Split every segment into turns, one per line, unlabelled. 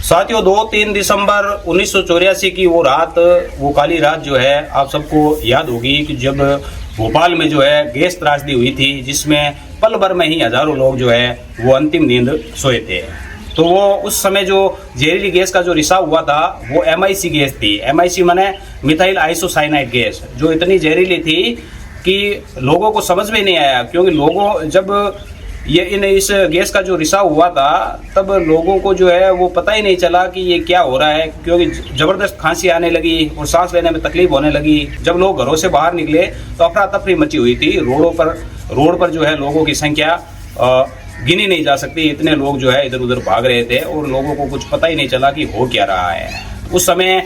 साथियों 2-3 दिसंबर 1984 की वो रात, वो काली रात जो है आप सबको याद होगी कि जब भोपाल में जो है गैस त्रासदी हुई थी, जिसमें पल भर में ही हजारों लोग जो है वो अंतिम नींद सोए थे। तो वो उस समय जो जहरीली गैस का जो रिसाव हुआ था वो MIC गैस थी। MIC माने मिथाइल आइसोसाइनाइड गैस, जो इतनी जहरीली थी कि लोगों को समझ में नहीं आया। क्योंकि लोगों जब इस गैस का जो रिसाव हुआ था तब लोगों को जो है वो पता ही नहीं चला कि ये क्या हो रहा है, क्योंकि जबरदस्त खांसी आने लगी और सांस लेने में तकलीफ होने लगी। जब लोग घरों से बाहर निकले तो अफरा तफरी मची हुई थी। रोड पर जो है लोगों की संख्या गिनी नहीं जा सकती, इतने लोग जो है इधर उधर भाग रहे थे और लोगों को कुछ पता ही नहीं चला कि हो क्या रहा है। उस समय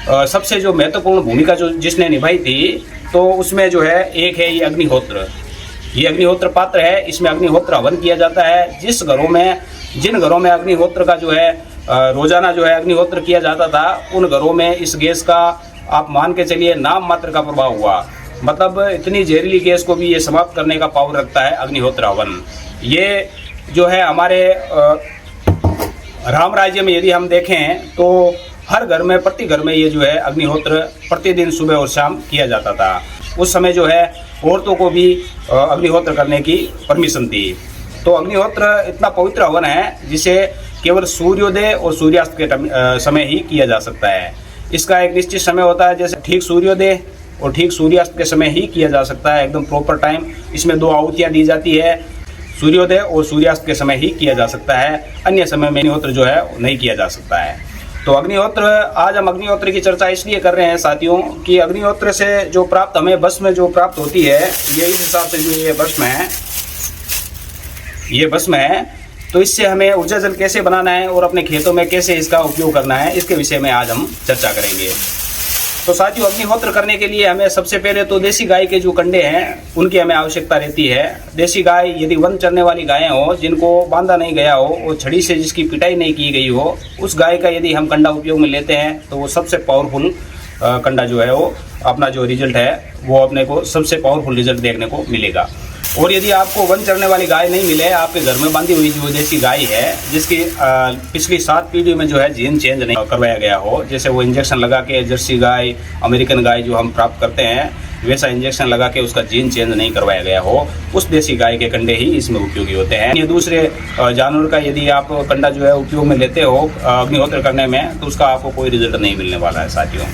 सबसे जो महत्वपूर्ण भूमिका जो जिसने निभाई थी तो उसमें जो है एक है ये अग्निहोत्र। ये अग्निहोत्र पात्र है, इसमें अग्निहोत्र हवन किया जाता है। जिन घरों में अग्निहोत्र का जो है रोजाना जो है अग्निहोत्र किया जाता था, उन घरों में इस गैस का आप मान के चलिए नाम मात्र का प्रभाव हुआ। मतलब इतनी जहरीली गैस को भी ये समाप्त करने का पावर रखता है अग्निहोत्र हवन। ये जो है हमारे राम राज्य में यदि हम देखें तो हर घर में, प्रति घर में ये जो है अग्निहोत्र प्रतिदिन सुबह और शाम किया जाता था। उस समय जो है औरतों को भी अग्निहोत्र करने की परमिशन थी। तो अग्निहोत्र इतना पवित्र हवन है जिसे केवल सूर्योदय और सूर्यास्त के समय ही किया जा सकता है। इसका एक निश्चित समय होता है, जैसे ठीक सूर्योदय और ठीक सूर्यास्त के समय ही किया जा सकता है, एकदम प्रॉपर टाइम। इसमें 2 आहुतियाँ दी जाती है, सूर्योदय और सूर्यास्त के समय ही किया जा सकता है, अन्य समय में अग्निहोत्र जो है नहीं किया जा सकता है। तो अग्निहोत्र, आज हम अग्निहोत्र की चर्चा इसलिए कर रहे हैं साथियों कि अग्निहोत्र से जो प्राप्त हमें भस्म जो प्राप्त होती है, ये इस हिसाब से जो ये भस्म है, तो इससे हमें ऊर्जा जल कैसे बनाना है और अपने खेतों में कैसे इसका उपयोग करना है, इसके विषय में आज हम चर्चा करेंगे। तो साथियों अग्निहोत्र करने के लिए हमें सबसे पहले तो देसी गाय के जो कंडे हैं उनकी हमें आवश्यकता रहती है। देसी गाय, यदि वन चरने वाली गायें हो जिनको बांधा नहीं गया हो और छड़ी से जिसकी पिटाई नहीं की गई हो, उस गाय का यदि हम कंडा उपयोग में लेते हैं तो वो सबसे पावरफुल कंडा जो है वो अपना जो रिजल्ट है वो अपने को सबसे पावरफुल रिजल्ट देखने को मिलेगा। और यदि आपको वन चरने वाली गाय नहीं मिले, आपके घर में बांधी हुई जो देसी गाय है जिसकी पिछली 7 पीढ़ी में जो है जीन चेंज नहीं करवाया गया हो, जैसे वो इंजेक्शन लगा के जर्सी गाय, अमेरिकन गाय जो हम प्राप्त करते हैं वैसा इंजेक्शन लगा के उसका जीन चेंज नहीं करवाया गया हो, उस देसी गाय के कंडे ही इसमें उपयोगी होते हैं। ये दूसरे जानवर का यदि आप कंडा जो है उपयोग में लेते हो अग्निहोत्र करने में तो उसका आपको कोई रिजल्ट नहीं मिलने वाला है साथियों।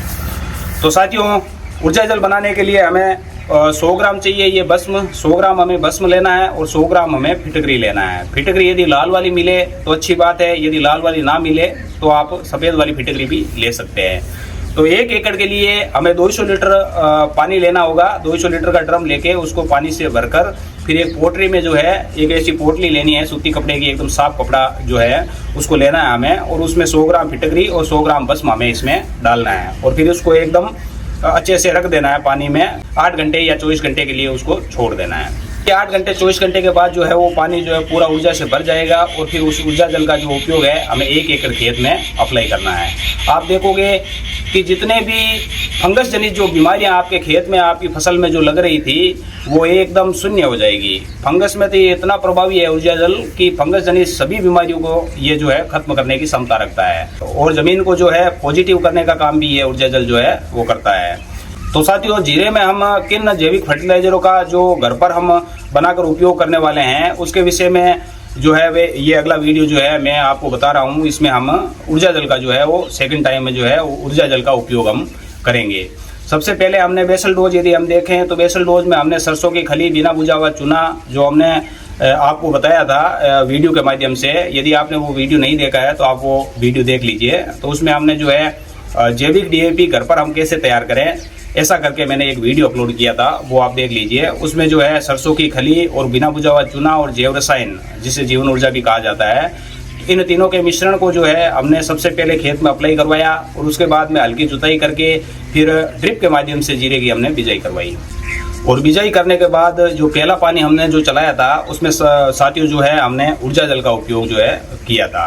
तो साथियों ऊर्जा जल बनाने के लिए हमें 100 ग्राम चाहिए ये भस्म। 100 ग्राम हमें भस्म लेना है और 100 ग्राम हमें फिटकरी लेना है। फिटकरी यदि लाल वाली मिले तो अच्छी बात है, यदि लाल वाली ना मिले तो आप सफ़ेद वाली फिटकरी भी ले सकते हैं। तो 1 एकड़ के लिए हमें 200 लीटर पानी लेना होगा। 200 लीटर का ड्रम लेके उसको पानी से भरकर फिर एक पोटली में जो है एक ऐसी पोटली लेनी है सूती कपड़े की, एकदम साफ कपड़ा जो है उसको लेना है हमें, और उसमें 100 ग्राम फिटकरी और 100 ग्राम भस्म हमें इसमें डालना है और फिर उसको एकदम अच्छे से रख देना है पानी में। 8 घंटे या 24 घंटे के लिए उसको छोड़ देना है। 8 घंटे 24 घंटे के बाद जो है वो पानी जो है पूरा ऊर्जा से भर जाएगा और फिर उस ऊर्जा जल का जो उपयोग है हमें 1 एकड़ खेत में अप्लाई करना है। आप देखोगे कि जितने भी फंगस जनित जो बीमारियां आपके खेत में, आपकी फसल में जो लग रही थी वो एकदम शून्य हो जाएगी। फंगस में तो ये इतना प्रभावी है ऊर्जा जल कि फंगस जनित सभी बीमारियों को ये जो है खत्म करने की क्षमता रखता है और जमीन को जो है पॉजिटिव करने का काम भी ये ऊर्जा जल जो है वो करता है। तो साथियों जीरे में हम किन जैविक फर्टिलाइजरों का जो घर पर हम बनाकर उपयोग करने वाले हैं उसके विषय में जो है वे ये अगला वीडियो जो है मैं आपको बता रहा हूँ। इसमें हम ऊर्जा जल का जो है वो सेकंड टाइम में जो है ऊर्जा जल का उपयोग हम करेंगे। सबसे पहले हमने बेसल डोज यदि हम देखें तो बेसल डोज में हमने सरसों की खली, बिना भुजा हुआ चूना जो हमने आपको बताया था वीडियो के माध्यम से, यदि आपने वो वीडियो नहीं देखा है तो आप वो वीडियो देख लीजिए। तो उसमें हमने जो है जैविक DAP घर पर हम कैसे तैयार करें ऐसा करके मैंने एक वीडियो अपलोड किया था, वो आप देख लीजिए। उसमें जो है सरसों की खली और बिना भुजा हुआ चूना और जैव रसायन जिसे जीवन ऊर्जा भी कहा जाता है, इन तीनों के मिश्रण को जो है हमने सबसे पहले खेत में अप्लाई करवाया और उसके बाद में हल्की जुताई करके फिर ड्रिप के माध्यम से जीरे की हमने बिजाई करवाई। और बिजाई करने के बाद जो पहला पानी हमने जो चलाया था उसमें साथियों जो है हमने ऊर्जा जल का उपयोग जो है किया था।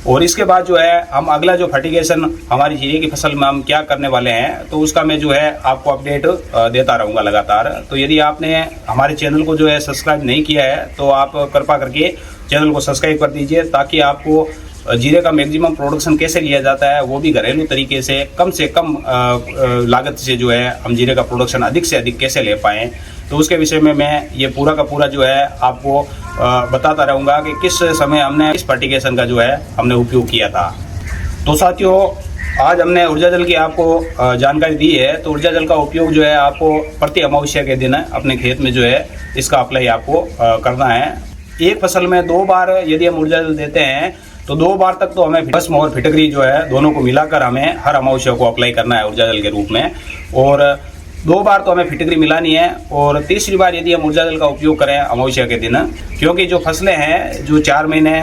और इसके बाद जो है हम अगला जो फर्टिगेशन हमारी जीरे की फसल में हम क्या करने वाले हैं तो उसका मैं जो है आपको अपडेट देता रहूँगा लगातार। तो यदि आपने हमारे चैनल को जो है सब्सक्राइब नहीं किया है तो आप कृपा करके चैनल को सब्सक्राइब कर दीजिए ताकि आपको जीरे का मैक्सिमम प्रोडक्शन कैसे लिया जाता है, वो भी घरेलू तरीके से कम लागत से जो है हम जीरे का प्रोडक्शन अधिक से अधिक कैसे ले पाएँ, तो उसके विषय में मैं ये पूरा का पूरा जो है आपको बताता रहूँगा कि किस समय हमने इस फर्टिगेशन का जो है हमने उपयोग किया था। तो साथियों, आज हमने ऊर्जा जल की आपको जानकारी दी है। तो ऊर्जा जल का उपयोग जो है आपको प्रति अमावस्या के दिन अपने खेत में जो है इसका अप्लाई आपको करना है। एक फसल में 2 बार यदि हम ऊर्जा जल देते हैं तो 2 बार तक तो हमें भस्म और फिटकरी जो है दोनों को मिलाकर हमें हर अमावस्या को अप्लाई करना है ऊर्जा जल के रूप में। और 2 बार तो हमें फिटकरी मिलानी है और तीसरी बार यदि हम ऊर्जा जल का उपयोग करें अमावस्या के दिन, क्योंकि जो फसलें हैं जो 4 महीने,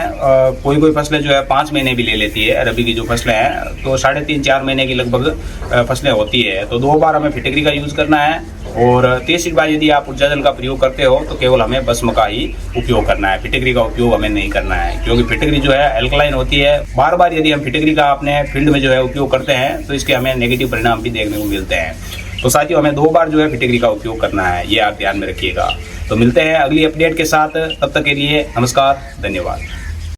कोई फसलें जो है 5 महीने भी ले लेती है, रबी की जो फसलें हैं तो 3.5-4 महीने की लगभग फसलें होती है। तो 2 बार हमें फिटकरी का यूज़ करना है और तीसरी बार यदि आप ऊर्जा जल का प्रयोग करते हो तो केवल हमें भस्म का ही उपयोग करना है, फिटकरी का उपयोग हमें नहीं करना है, क्योंकि फिटकरी जो है एल्कलाइन होती है। बार बार यदि हम फिटकरी का अपने फील्ड में जो है उपयोग करते हैं तो इसके हमें नेगेटिव परिणाम भी देखने को मिलते हैं। तो साथियों, हमें 2 बार जो है फिटकरी का उपयोग करना है, ये आप ध्यान में रखिएगा। तो मिलते हैं अगली अपडेट के साथ, तब तक के लिए नमस्कार, धन्यवाद।